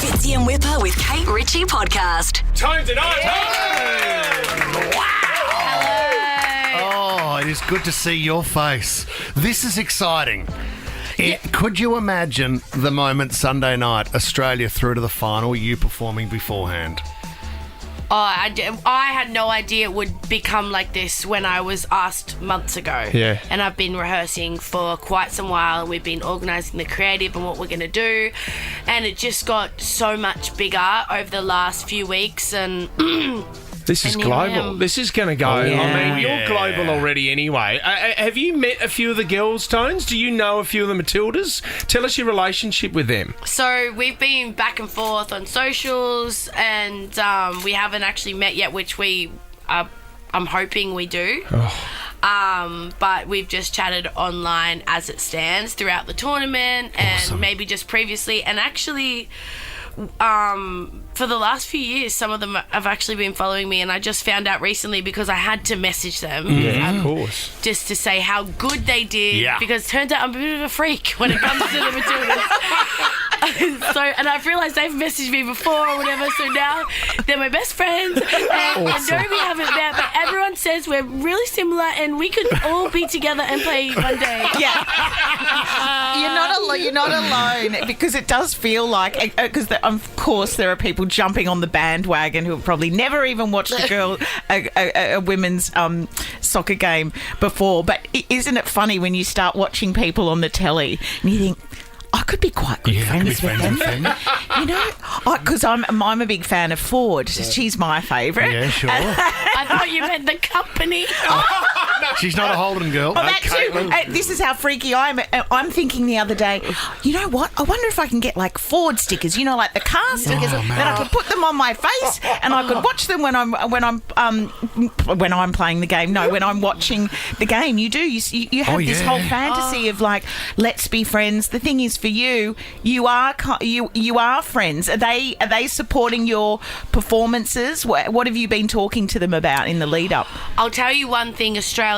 Fitzy and Whipper with Kate Ritchie podcast. Time tonight. Oh, it is good to see your face. This is exciting. Could you imagine the moment Sunday night, Australia through to the final, you performing beforehand? Oh, I had no idea it would become like this when I was asked months ago. Yeah. And I've been rehearsing for quite some while, and we've been organising the creative and what we're going to do. And it just got so much bigger over the last few weeks. And This is And here I global. am. This is going to go. I mean, you're yeah. global already anyway. Have you met a few of the girls, Tones? Do you know a few of the Matildas? Tell us your relationship with them. so we've been back and forth on socials, and we haven't actually met yet, which I'm hoping we do. But we've just chatted online as it stands throughout the tournament and maybe just previously. And actually, for the last few years, some of them have actually been following me, and I just found out recently because I had to message them Of course. just to say how good they did. Yeah. Because it turns out I'm a bit of a freak when it comes to the Matildas. And I've realised they've messaged me before or whatever, so now they're my best friends. And I know we haven't met, but everyone says we're really similar and we could all be together and play one day. Yeah. You're not alone, because it does feel like, because of course there are people jumping on the bandwagon who have probably never even watched a women's soccer game before. But isn't it funny when you start watching people on the telly and you think, I could be quite good friends with them. You know, because I'm a big fan of Ford. She's my favourite. Yeah, sure. I thought you meant the company. She's not a Holden girl. Oh, that too. This is how freaky I am. I'm thinking the other day, you know what? I wonder if I can get like Ford stickers, you know, like the car stickers. Then I could put them on my face, and I could watch them when I'm playing the game. No, when I'm watching the game. You do. You have this whole fantasy of like, let's be friends. The thing is, for you, you are friends. Are they supporting your performances? What have you been talking to them about in the lead up? I'll tell you one thing, Australia.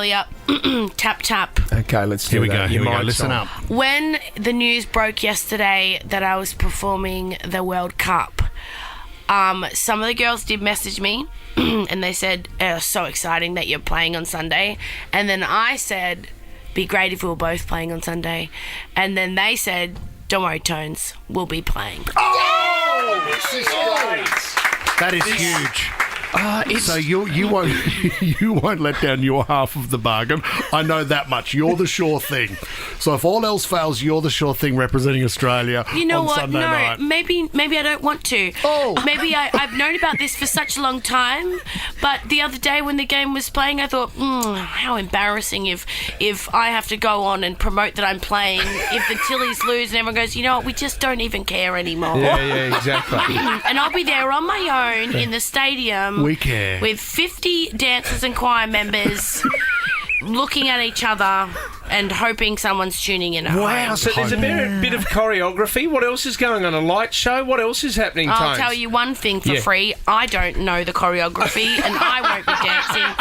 Tap, tap. Okay, let's do Here we that. go. Here we go. mic's Listen on. up. When the news broke yesterday that I was performing the World Cup, some of the girls did message me and they said, so exciting that you're playing on Sunday. And then I said, be great if we were both playing on Sunday. And then they said, don't worry, Tones, we'll be playing. Oh, this is great. That is huge. So you won't let down your half of the bargain. I know that much. You're the sure thing. So if all else fails, you're the sure thing representing Australia You know on what? Sunday No, night. maybe I don't want to. Oh. Maybe I've known about this for such a long time, but the other day when the game was playing, I thought, how embarrassing if I have to go on and promote that I'm playing, if the Tillies lose and everyone goes, you know what, we just don't even care anymore. Yeah, exactly. And I'll be there on my own in the stadium We care. with 50 dancers and choir members looking at each other and hoping someone's tuning in at Wow, home. so there's a bit of choreography. What else is going on? A light show? What else is happening, I'll Tones? tell you one thing for Yeah. free. I don't know the choreography and I won't be dancing.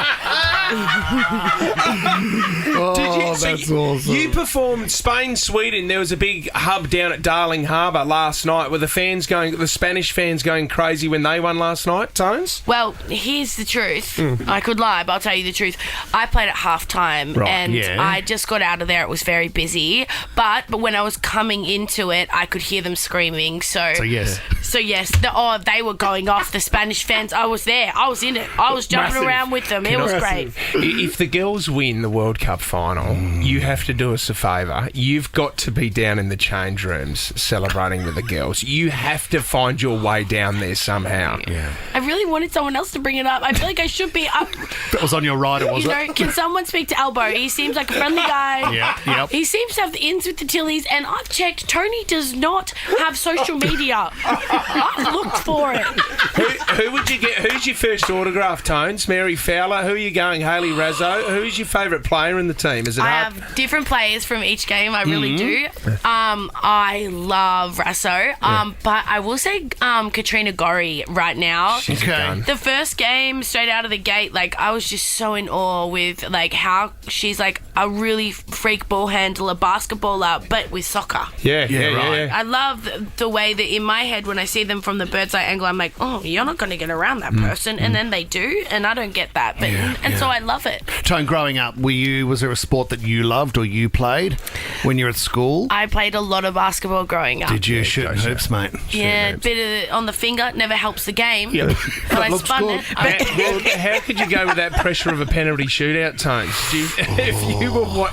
Oh, So that's awesome. You performed Spain, Sweden. There was a big hub down at Darling Harbour last night with the Spanish fans going crazy when they won last night, Tones? Well, here's the truth. I could lie, but I'll tell you the truth. I played at halftime Right, and yeah. I just got out of there. It was very busy. But when I was coming into it, I could hear them screaming. So yes. They were going off, the Spanish fans. I was there. I was in it. I was jumping Massive. around with them. It was great. If the girls win the World Cup final, you have to do us a favour. You've got to be down in the change rooms celebrating with the girls. You have to find your way down there somehow. Yeah. I really wanted someone else to bring it up. I feel like I should be up. That was on your rider, was You it? know, can someone speak to Elbow? He seems like a friendly guy. Yeah, yep. He seems to have the ins with the Tillies, and I've checked. Tony does not have social media. I've looked for it. Who would you get? Who's your first autograph, Tones? Mary Fowler? Who are you going? Hayley Razzo? Who's your favourite player in the team? Is it I hard? have different players from each game. I really do. I love Rasso, but I will say Katrina Gorry right now. She's Okay. done. The first game, straight out of the gate, like I was just so in awe with like how she's like a really freak ball handler, basketballer, but with soccer. Yeah, right. I love the way that in my head, when I see them from the bird's eye angle, I'm like, oh, you're not going to get around that person. And then they do, and I don't get that. But so I love it. Tone, growing up, was there a sport that you loved or you played when you were at school? I played a lot of basketball growing up. Did you shoot hoops, mate? Yeah, a bit of it on the finger never helps the game. Yeah. But I Looks spun good. it. Well, how could you go with that pressure of a penalty shootout, Tones?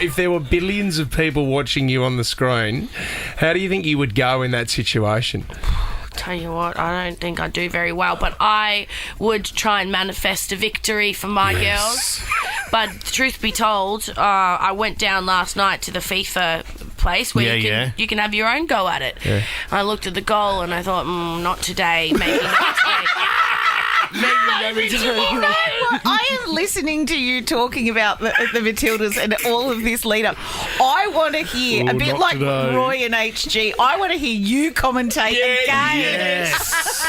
If there were billions of people watching you on the screen, how do you think you would go in that situation? Tell you what, I don't think I do very well, but I would try and manifest a victory for my girls. But truth be told, I went down last night to the FIFA place where you can have your own go at it. Yeah. I looked at the goal and I thought, not today, maybe next week. I am listening to you talking about the Matildas and all of this lead up. I want to hear, a bit like today. Roy and HG, I want to hear you commentate a game. Yes.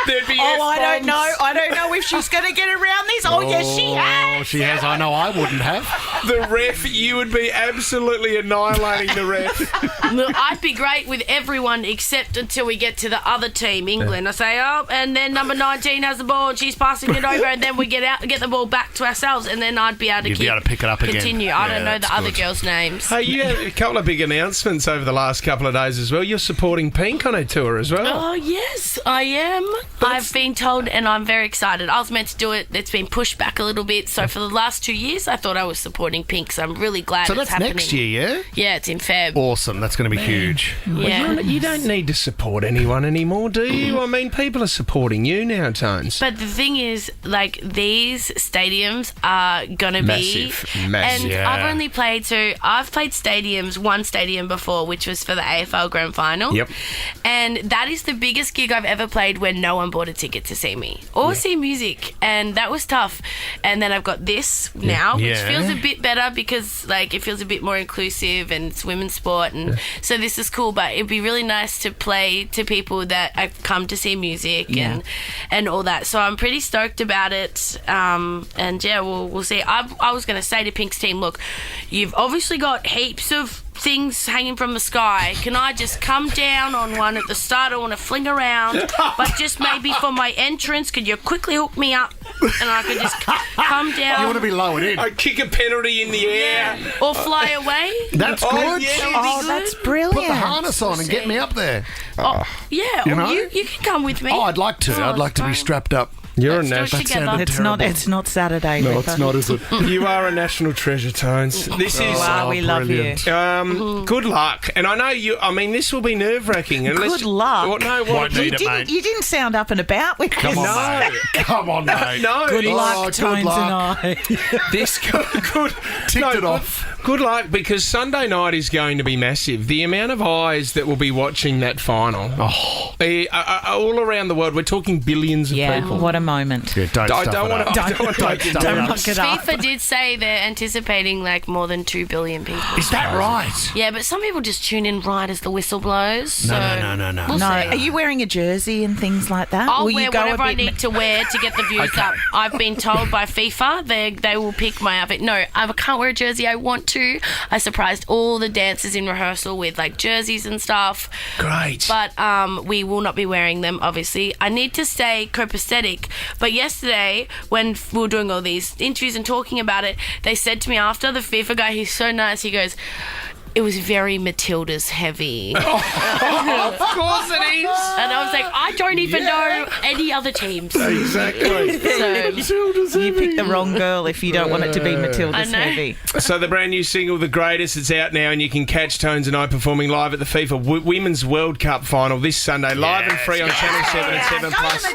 There'd be I don't F-bombs. know. I don't know if she's going to get around this. Oh, yes, she has. She has. I know I wouldn't have. The ref, you would be absolutely annihilating the ref. Look, I'd be great with everyone except until we get to the other team, England. I say, and then number 19 has the ball and she's passing it over, and then we get the ball back to ourselves, and then I'd be able to You'd be able to pick it up again. continue. I don't know that's the other good. girls' names. Hey, you had a couple of big announcements over the last couple of days as well. You're supporting Pink on her tour as well. Oh, yes, I am. I've been told, and I'm very excited. I was meant to do it. It's been pushed back a little bit. So for the last 2 years, I thought I was supporting Pink, so I'm really glad So it's that's happening. next year, yeah? Yeah, it's in Feb. Awesome. That's going to be huge. Yeah. You don't need to support anyone anymore, do you? I mean, people are supporting you now, Tones. But the thing is, like, these stadiums are going to be... Massive. And Yeah. I've only played I've played one stadium before, which was for the AFL Grand Final. Yep. And that is the biggest gig I've ever played where no one bought a ticket to see me or see music. And that was tough. And then I've got this now, which Yeah. feels a bit better because, like, it feels a bit more inclusive and it's women's sport. And so this is cool, but it'd be really nice to play to people that have come to see music and all that. So I'm pretty stoked about it. And yeah, we'll see. I was going to say to Pink's team, look, you've obviously got heaps of things hanging from the sky. Can I just come down on one at the start? I want to fling around, but just maybe for my entrance, could you quickly hook me up and I could just come down? You want to be lowered in. I kick a penalty in the air. Or fly away? That's good. yeah. Oh, that's brilliant. Put the harness on and get me up there. Yeah, You or know? you can come with me. Oh, I'd like to. Oh, I'd like to be fine. strapped up. You're Let's a do it national. together. It's not Saturday. No, Ripper. it's not, is it? You are a national treasure, Tones. This is. Wow, we love brilliant. you. Good luck, and I know you. I mean, this will be nerve-wracking. Good luck. Won't need it, mate. You didn't sound up and about with Come this. on, mate. Come on, mate. No, Good it's- luck, good Tones luck. and I. This good. Ticked it off. Good luck, because Sunday night is going to be massive. The amount of eyes that will be watching that final, all around the world. We're talking billions of Yeah, people. what a moment. Yeah, don't I stuff don't it want up. to. Don't muck it up. FIFA did say they're anticipating like more than 2 billion people. Is that right? Yeah, but some people just tune in right as the whistle blows. So No. We'll No, see. are you wearing a jersey and things like that? I'll Will wear you go whatever a I bit need to wear to get the views up. I've been told by FIFA they will pick my outfit. No, I can't wear a jersey. I want to. I surprised all the dancers in rehearsal with like jerseys and stuff. Great. But we will not be wearing them, obviously. I need to stay copacetic. But yesterday, when we were doing all these interviews and talking about it, they said to me after, the FIFA guy, he's so nice, he goes, it was very Matilda's heavy. Of course it is. And I was like, I don't even know any other teams. Exactly. So, You picked the wrong girl if you don't want it to be I Matilda's know. heavy. So the brand new single, The Greatest, it's out now, and you can catch Tones and I performing live at the FIFA Women's World Cup final this Sunday, live and free on Channel 7 and 7 Plus.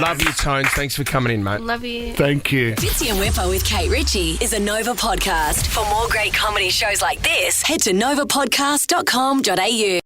Love you, Tones. Thanks for coming in, mate. love you. Thank you. Fitzy and Whipper with Kate Ritchie is a Nova podcast. For more great comedy shows like this, head to novapodcast.com.au.